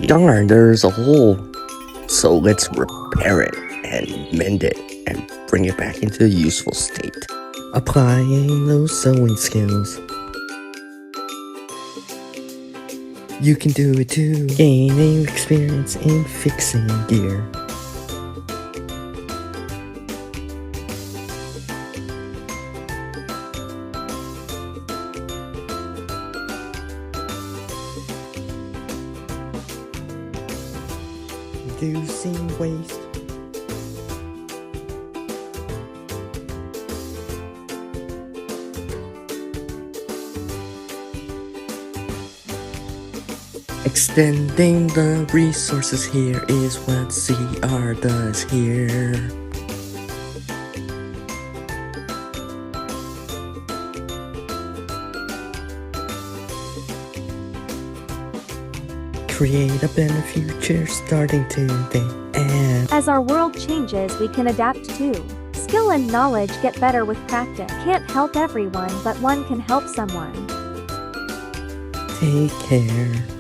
Darn, there's a hole. So let's repair it and mend it and bring it back into a useful state. Applying those sewing skills. You can do it too. Gaining experience in fixing gear. Reducing waste. Extending the resources here is what CR does here. Create a better future starting today. And as our world changes, we can adapt too. Skill and knowledge get better with practice. Can't help everyone, but one can help someone. take care.